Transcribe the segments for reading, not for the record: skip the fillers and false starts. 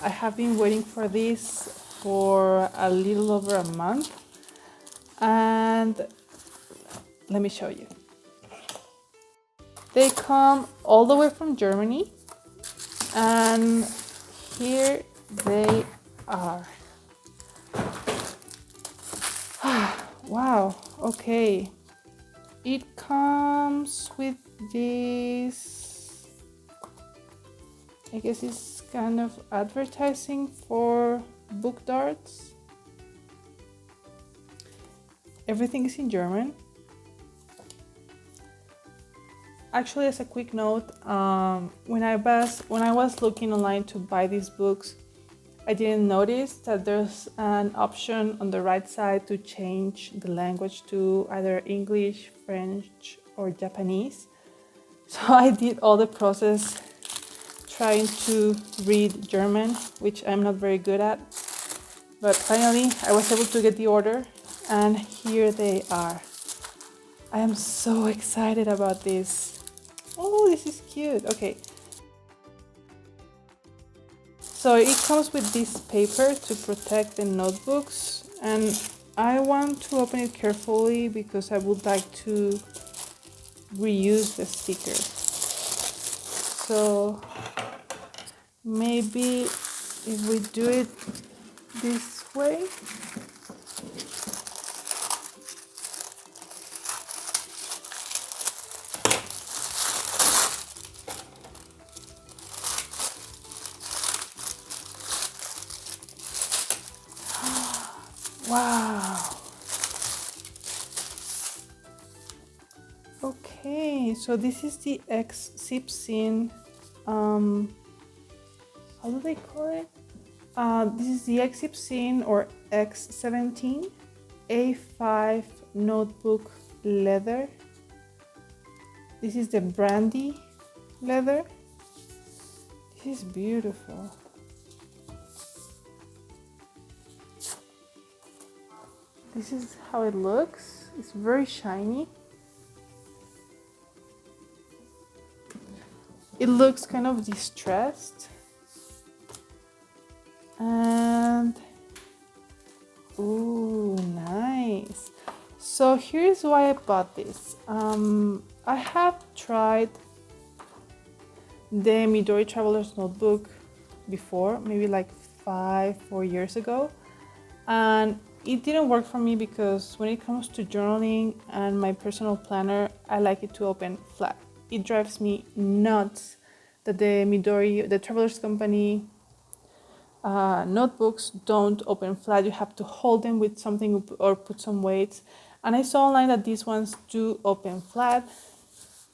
I have been waiting for this for a little over a month, and let me show you. They come all the way from Germany, and here they are. Wow, okay. It comes with this, I guess it's kind of advertising for book darts. Everything is in German. Actually, as a quick note, when I was looking online to buy these books, I didn't notice that there's an option on the right side to change the language to either English, French, or Japanese. So I did all the process trying to read German, which I'm not very good at. But finally, I was able to get the order, and here they are. I am so excited about this. Oh, this is cute. Okay. So it comes with this paper to protect the notebooks, and I want to open it carefully because I would like to reuse the stickers. So maybe if we do it this way. Wow. Okay, so this is the X17. How do they call it? This is the X17 or X17 A5 notebook leather. This is the brandy leather. This is beautiful. This is how it looks. It's very shiny. It looks kind of distressed. And ooh, nice. So here's why I bought this. I have tried the Midori Traveler's Notebook before, maybe like 4 years ago, and it didn't work for me because when it comes to journaling and my personal planner, I like it to open flat. It drives me nuts that the Midori, the Traveler's Company notebooks don't open flat. You have to hold them with something or put some weights. And I saw online that these ones do open flat.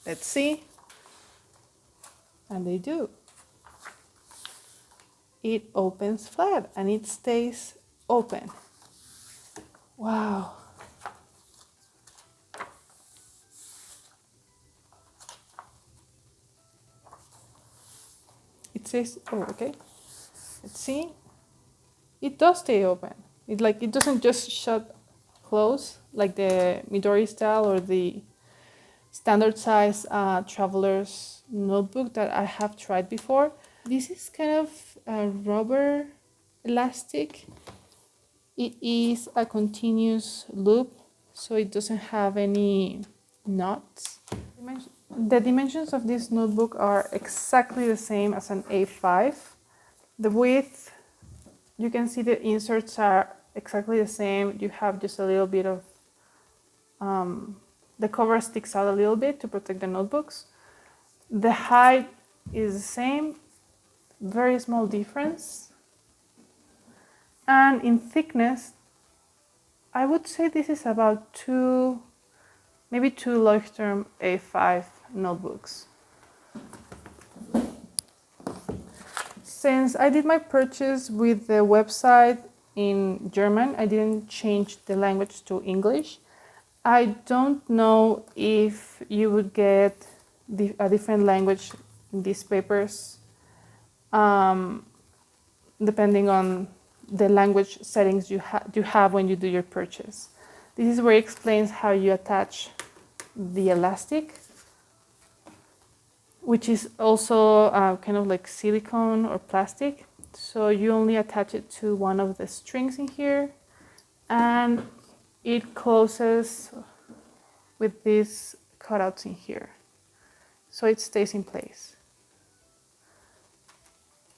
Let's see. And they do. It opens flat and it stays open. Wow. It says, oh, okay. Let's see. It does stay open. It doesn't just shut close like the Midori style or the standard size traveler's notebook that I have tried before. This is kind of a rubber elastic. It is a continuous loop, so it doesn't have any knots. The dimensions of this notebook are exactly the same as an A5. The width, you can see the inserts are exactly the same. You have just a little bit of, the cover sticks out a little bit to protect the notebooks. The height is the same, very small difference. And in thickness, I would say this is about maybe two Leuchtturm A5 notebooks. Since I did my purchase with the website in German, I didn't change the language to English. I don't know if you would get a different language in these papers, depending on the language settings you have when you do your purchase. This is where it explains how you attach the elastic, which is also kind of like silicone or plastic. So you only attach it to one of the strings in here, and it closes with these cutouts in here, so it stays in place.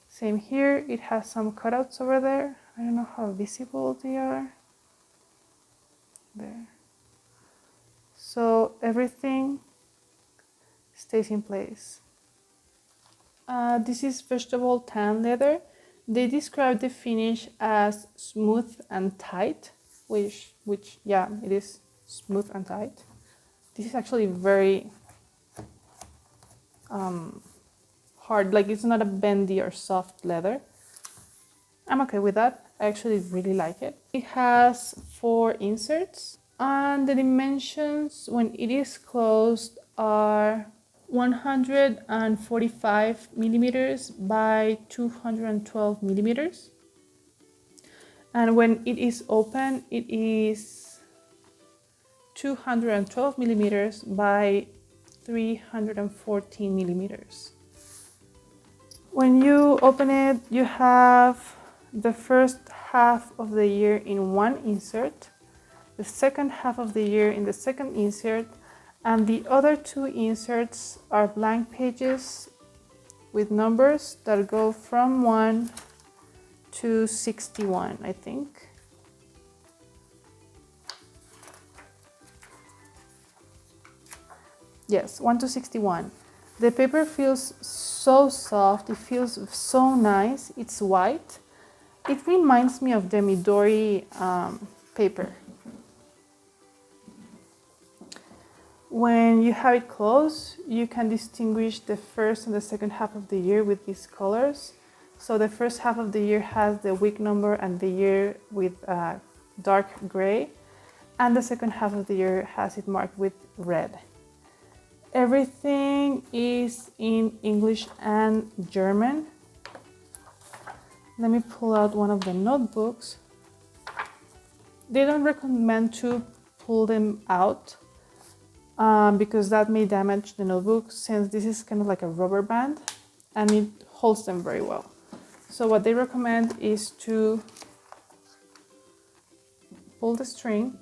Same here, it has some cutouts over there. I don't know how visible they are. There. So everything stays in place. This is vegetable tan leather. They describe the finish as smooth and tight, which yeah, it is smooth and tight. This is actually very hard, like it's not a bendy or soft leather. I'm okay with that. I actually really like it. It has 4 inserts, and the dimensions when it is closed are 145 millimeters by 212 millimeters. And when it is open, it is 212 millimeters by 314 millimeters. When you open it, you have the first half of the year in one insert, the second half of the year in the second insert, and the other 2 inserts are blank pages with numbers that go from 1 to 61, I think. Yes, 1 to 61. The paper feels so soft, it feels so nice, it's white. It reminds me of the Midori paper. When you have it closed, you can distinguish the first and the second half of the year with these colors. So the first half of the year has the week number and the year with dark gray, and the second half of the year has it marked with red. Everything is in English and German. Let me pull out one of the notebooks. They don't recommend to pull them out because that may damage the notebook, since this is kind of like a rubber band and it holds them very well. So what they recommend is to pull the string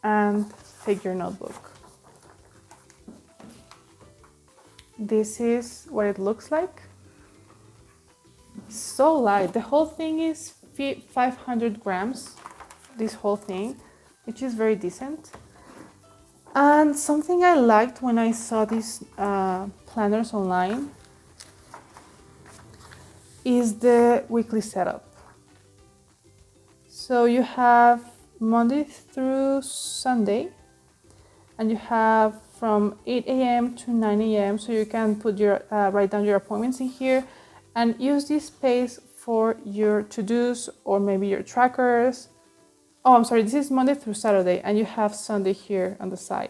and take your notebook. This is what it looks like. So light. The whole thing is 500 grams, this whole thing, which is very decent. And something I liked when I saw these planners online is the weekly setup. So you have Monday through Sunday, and you have from 8 a.m. to 9 a.m. So you can put your write down your appointments in here and use this space for your to-dos or maybe your trackers. Oh, I'm sorry, this is Monday through Saturday, and you have Sunday here on the side.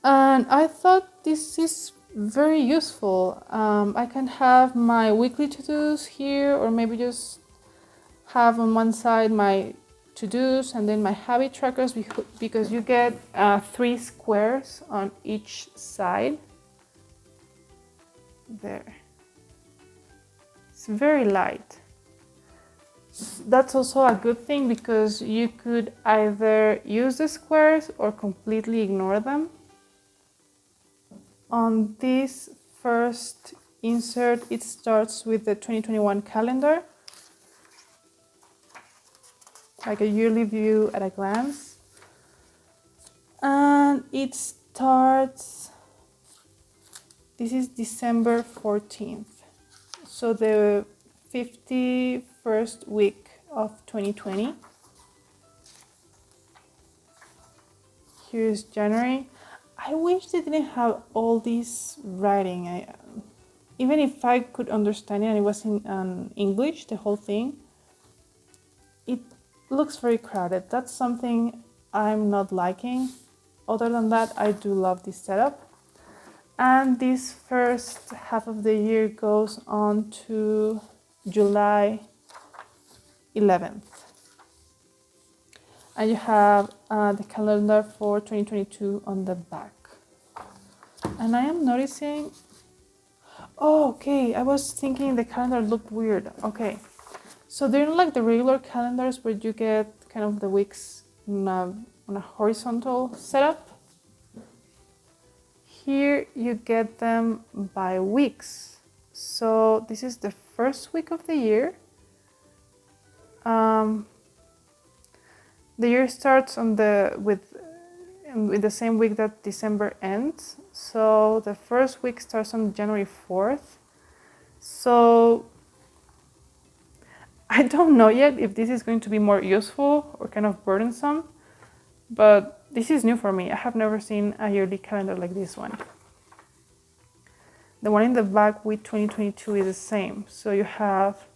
And I thought this is very useful. I can have my weekly to-dos here, or maybe just have on one side my to-dos and then my habit trackers, because you get 3 squares on each side. There. It's very light. That's also a good thing, because you could either use the squares or completely ignore them. On this first insert, it starts with the 2021 calendar, like a yearly view at a glance. And it starts, this is December 14th. So the 51st week of 2020. Here's January. I wish they didn't have all this writing. Even if I could understand it and it was in English, the whole thing, it looks very crowded. That's something I'm not liking. Other than that, I do love this setup. And this first half of the year goes on to July 11th. And you have the calendar for 2022 on the back. And I am noticing, Oh, okay. I was thinking the calendar looked weird. Okay. So they're not like the regular calendars where you get kind of the weeks on a horizontal setup. Here you get them by weeks. So this is the first week of the year. The year starts with the same week that December ends. So the first week starts on January 4th. So I don't know yet if this is going to be more useful or kind of burdensome, but this is new for me. I have never seen a yearly calendar like this one. The one in the back with 2022 is the same. So you have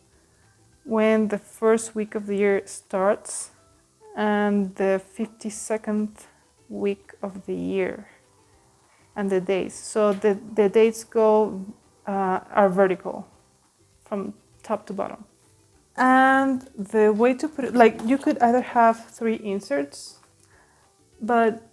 when the first week of the year starts and the 52nd week of the year and the days. So the dates are vertical from top to bottom. And the way to put it, like you could either have 3 inserts, but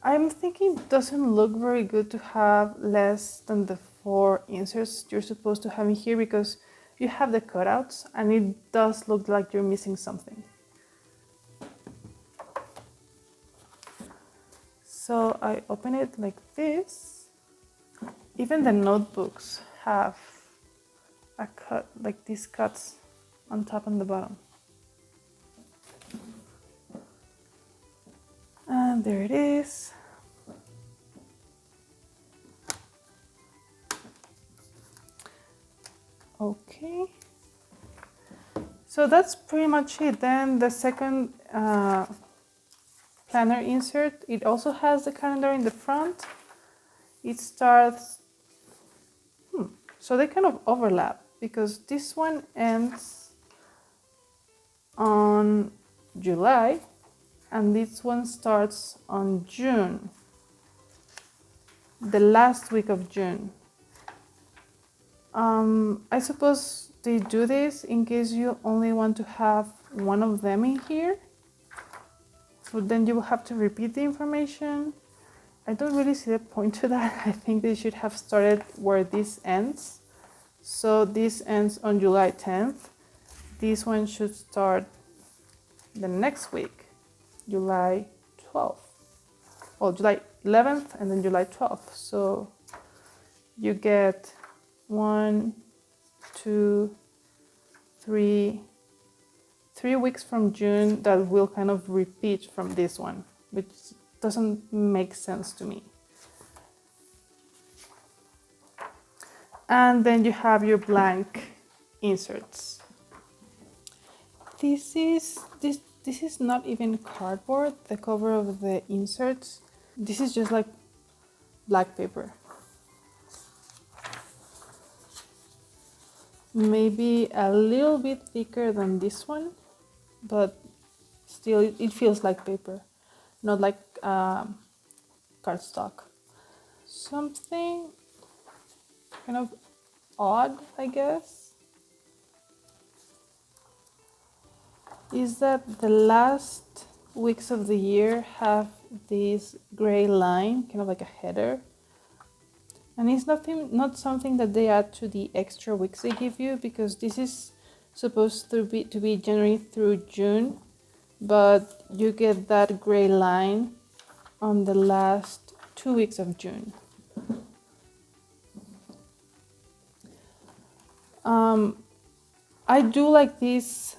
I'm thinking it doesn't look very good to have less than the 4 inserts you're supposed to have in here because you have the cutouts and it does look like you're missing something. So I open it like this. Even the notebooks have a cut, like these cuts on top and the bottom. And there it is. Okay. So that's pretty much it. Then the second planner insert, it also has the calendar in the front. It starts, so they kind of overlap because this one ends on July and this one starts on June, the last week of June. I suppose they do this in case you only want to have one of them in here. So then you will have to repeat the information. I don't really see the point to that. I think they should have started where this ends. So this ends on July 10th. This one should start the next week, July 12th. Well, July 11th and then July 12th. So you get 1, 2, 3 weeks from June that will kind of repeat from this one, which doesn't make sense to me. And then you have your blank inserts. This is not even cardboard, the cover of the inserts. This is just like black paper. Maybe a little bit thicker than this one, but still it feels like paper, not like cardstock. Something kind of odd, I guess, is that the last weeks of the year have this gray line, kind of like a header. And it's not something that they add to the extra weeks they give you, because this is supposed to be January through June, but you get that gray line on the last 2 weeks of June. I do like this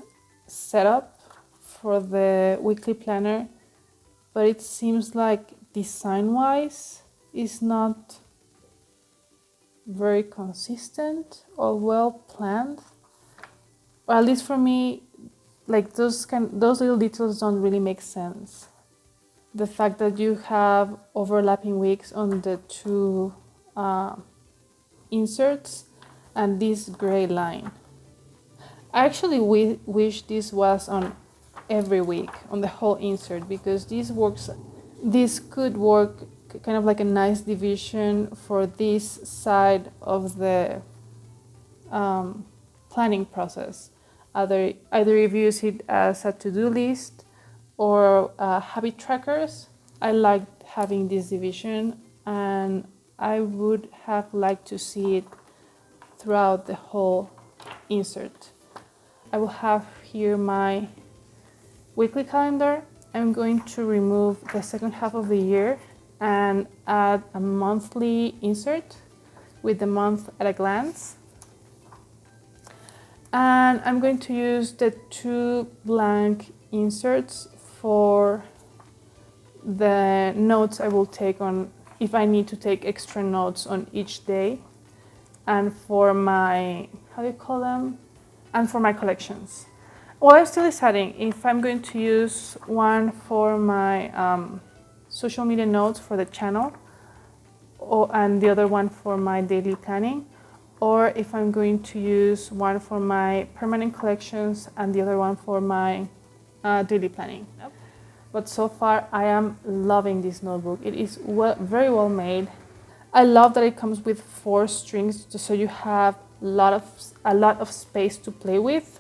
setup for the weekly planner, but it seems like design-wise is not very consistent or well planned. Or at least for me, like those little details don't really make sense. The fact that you have overlapping weeks on the 2 inserts and this gray line. I actually wish this was on every week on the whole insert, because this could work kind of like a nice division for this side of the planning process. Either if you use it as a to-do list or habit trackers. I liked having this division, and I would have liked to see it throughout the whole insert. I will have here my weekly calendar. I'm going to remove the second half of the year and add a monthly insert with the month at a glance. And I'm going to use the 2 blank inserts for the notes I will take on if I need to take extra notes on each day, and for my, how do you call them? And for my collections. Well, I'm still deciding if I'm going to use one for my social media notes for the channel, and the other one for my daily planning, or if I'm going to use one for my permanent collections and the other one for my daily planning. Yep. But so far I am loving this notebook. It is very well made. I love that it comes with 4 strings, so you have a lot of space to play with.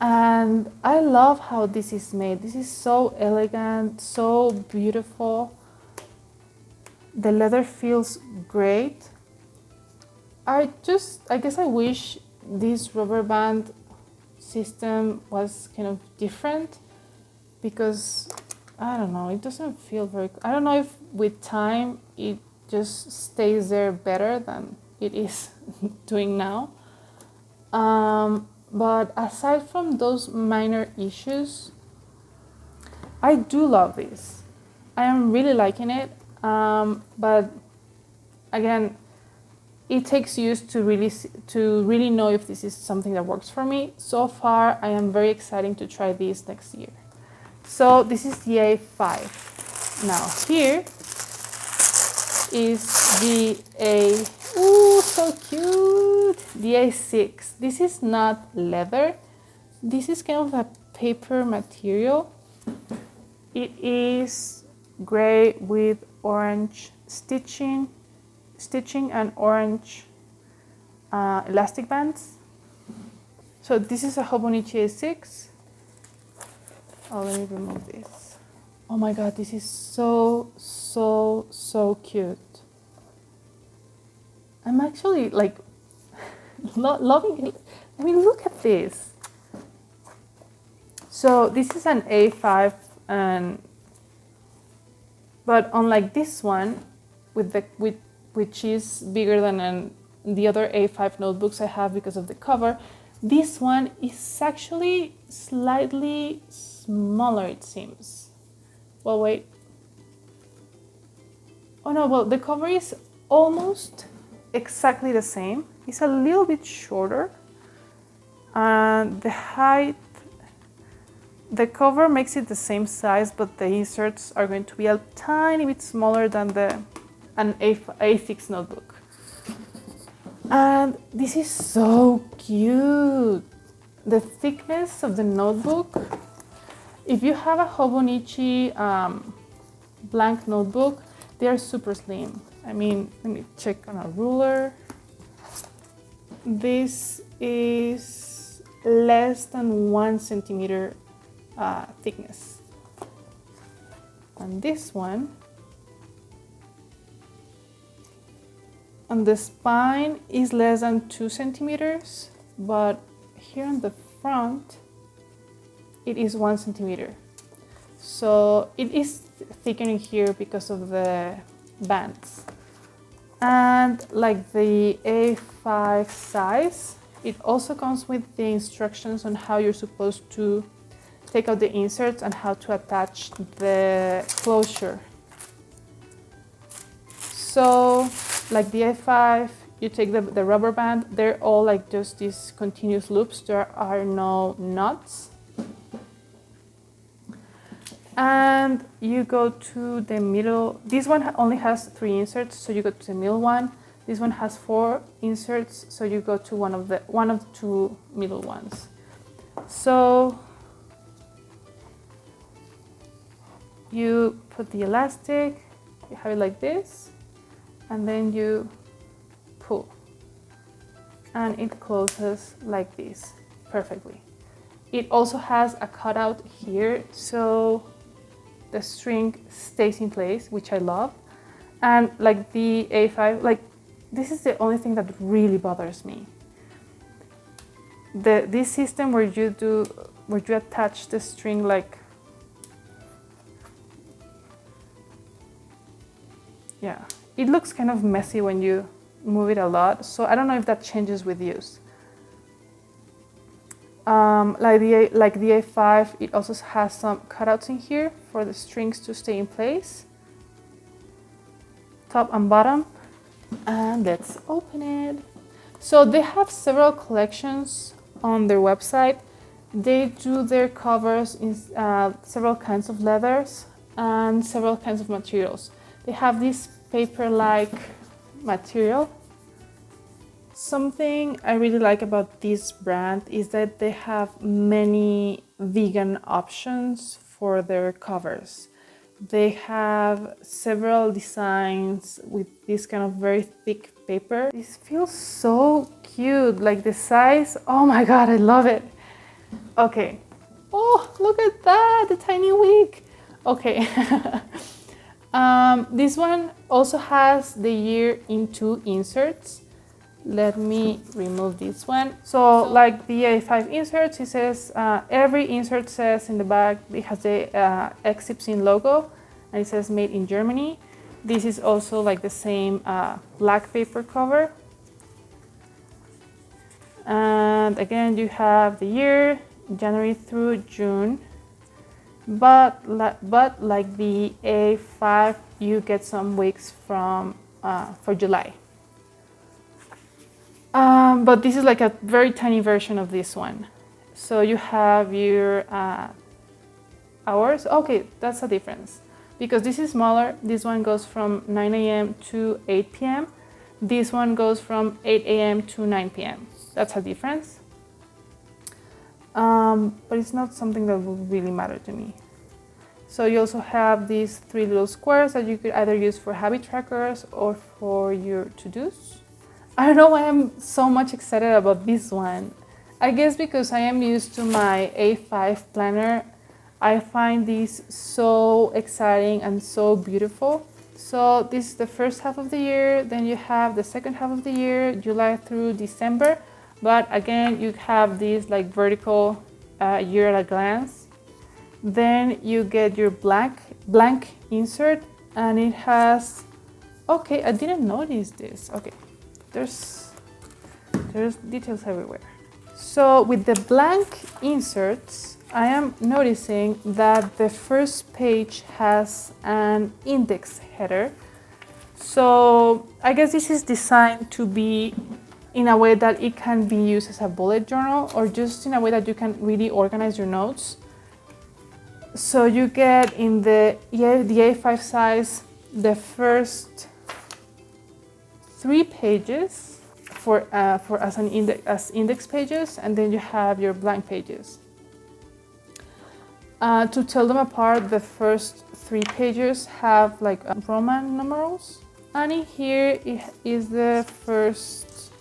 And I love how this is made. This is so elegant, so beautiful. The leather feels great. I guess I wish this rubber band system was kind of different, because I don't know, it doesn't feel very, I don't know if with time it just stays there better than it is doing now. But aside from those minor issues, I do love this. I am really liking it. But again, it takes use to really know if this is something that works for me. So far, I am very excited to try this next year. So this is the A5. Now here is the so cute, the A6. This is not leather. This is kind of a paper material. It is gray with orange stitching and orange elastic bands. So this is a Hobonic A6. Oh, let me remove this. Oh my god, this is so cute. I'm actually like loving it. I mean, look at this. So this is an A5, but unlike this one, which is bigger than the other A5 notebooks I have because of the cover, this one is actually slightly smaller, it seems. Well, wait. Oh no, well, the cover is almost exactly the same. It's a little bit shorter, and the height, the cover makes it the same size, but the inserts are going to be a tiny bit smaller than an A6 notebook. And this is so cute. The thickness of the notebook. If you have a Hobonichi blank notebook, they are super slim. I mean, let me check on a ruler. This is less than 1 centimeter thickness. And this one, and the spine is less than 2 centimeters, but here on the front, it is 1 centimeter. So it is thickening here because of the bands. And like the A5 size, it also comes with the instructions on how you're supposed to take out the inserts and how to attach the closure. So like the A5, you take the rubber band, they're all like just these continuous loops, there are no knots. And you go to the middle. This one only has 3 inserts, so you go to the middle one. This one has 4 inserts, so you go to one of the 2 middle ones. So you put the elastic, you have it like this, and then you pull, and it closes like this perfectly. It also has a cutout here, so the string stays in place, which I love. And like the A5, like this is the only thing that really bothers me. This system where you attach the string like, yeah, it looks kind of messy when you move it a lot. So I don't know if that changes with use. Like the A5, it also has some cutouts in here for the strings to stay in place, top and bottom. And let's open it. So they have several collections on their website. They do their covers in several kinds of leathers and several kinds of materials. They have this paper-like material. Something I really like about this brand is that they have many vegan options for their covers. They have several designs with this kind of very thick paper. This feels so cute, like the size, oh my god, I love it. Okay, oh, look at that, the tiny wig. Okay, this one also has the year in 2 inserts. Let me remove this one. So like the A5 inserts, it says, every insert says in the back, it has the X17 logo, and it says made in Germany. This is also like the same black paper cover. And again, you have the year, January through June. But like the A5, you get some weeks from for July. But this is like a very tiny version of this one. So you have your hours. Okay, that's a difference. Because this is smaller, this one goes from 9 a.m. to 8 p.m. This one goes from 8 a.m. to 9 p.m. That's a difference. But it's not something that would really matter to me. So you also have these 3 little squares that you could either use for habit trackers or for your to-dos. I don't know why I'm so much excited about this one. I guess because I am used to my A5 planner. I find this so exciting and so beautiful. So this is the first half of the year, then you have the second half of the year, July through December. But again, you have this like vertical year at a glance. Then you get your blank insert, and it has, okay, I didn't notice this. Okay, there's details everywhere. So with the blank inserts, I am noticing that the first page has an index header. So I guess this is designed to be in a way that it can be used as a bullet journal, or just in a way that you can really organize your notes. So you get in the A5 size the first 3 pages as index pages, and then you have your blank pages. To tell them apart, the first 3 pages have like Roman numerals, and in here it is the first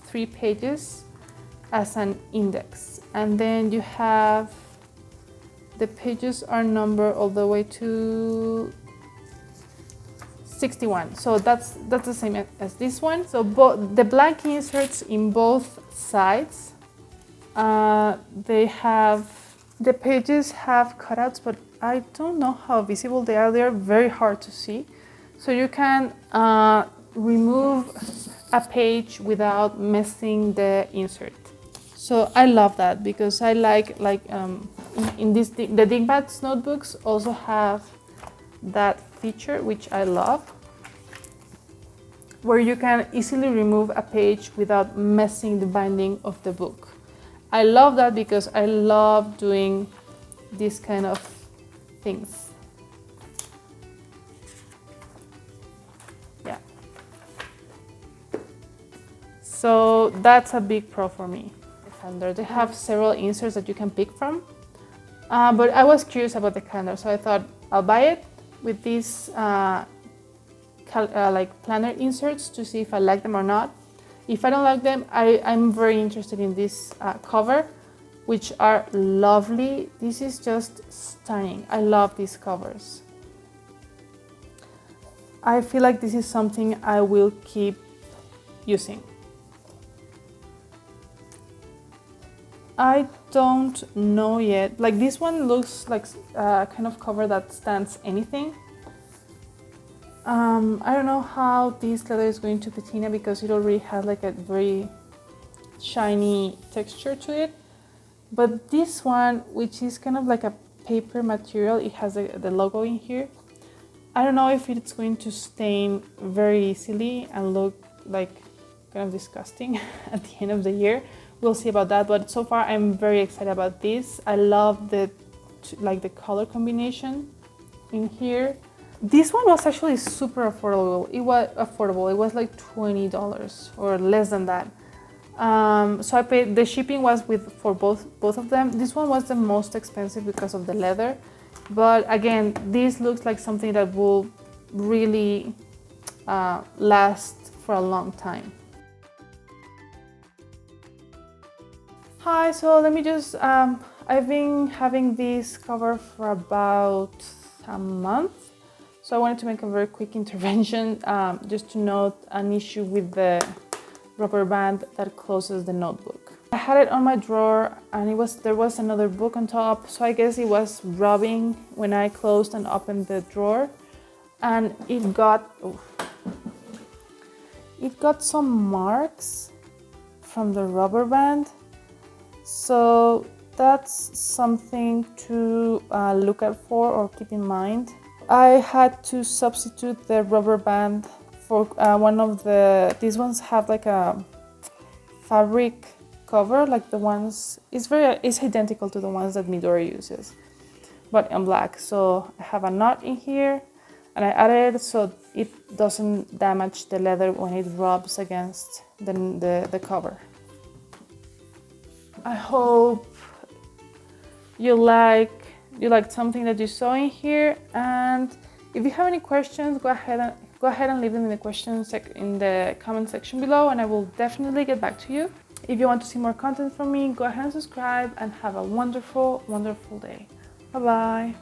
3 pages as an index, and then you have the pages are numbered all the way to 61. So that's the same as this one. So the blank inserts in both sides, the pages have cutouts, but I don't know how visible they are. They are very hard to see. So you can remove a page without messing the insert. So I love that, because I like in this the Dingbats notebooks also have that feature, which I love, where you can easily remove a page without messing the binding of the book. I love that because I love doing these kind of things. Yeah. So that's a big pro for me. They have several inserts that you can pick from, but I was curious about the calendar, so I thought I'll buy it with these like planner inserts to see if I like them or not. If I don't like them, I'm very interested in this cover, which are lovely. This is just stunning. I love these covers. I feel like this is something I will keep using. I don't know yet. Like this one looks like a kind of cover that stands anything. I don't know how this leather is going to patina because it already has like a very shiny texture to it. But this one, which is kind of like a paper material, it has the logo in here. I don't know if it's going to stain very easily and look like kind of disgusting at the end of the year. We'll see about that, but so far I'm very excited about this. I love the color combination in here. This one was actually super affordable. It was like $20 or less than that. So I paid, the shipping was for both of them. This one was the most expensive because of the leather, but again, this looks like something that will really last for a long time. Hi, so let me just, I've been having this cover for about a month. So I wanted to make a very quick intervention just to note an issue with the rubber band that closes the notebook. I had it on my drawer and there was another book on top, so I guess it was rubbing when I closed and opened the drawer, and it got some marks from the rubber band. So that's something to look out for or keep in mind. I had to substitute the rubber band for one of these ones have like a fabric cover, like the ones, it's identical to the ones that Midori uses, but in black. So I have a knot in here and I added it so it doesn't damage the leather when it rubs against the cover. I hope you liked something that you saw in here, and if you have any questions, go ahead and leave them in the comment section below, and I will definitely get back to you. If you want to see more content from me, go ahead and subscribe, and have a wonderful, wonderful day. Bye bye.